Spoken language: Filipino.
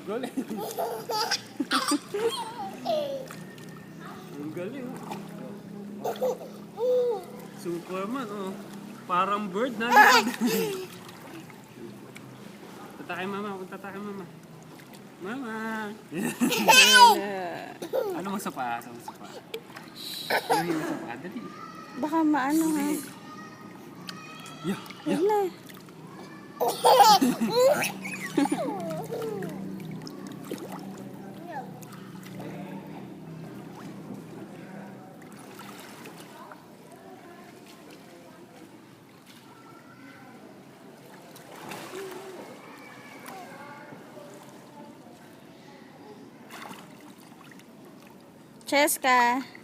Galing. Ang galing. Superman, oh. Parang bird na. Punta kay mama, punta tayo mama. Mama. Ano mo sa paa? Ano mo sa paa? Ano mo sa paa? Dali. Baka maano ha. Yeah, Wag na. Cheska.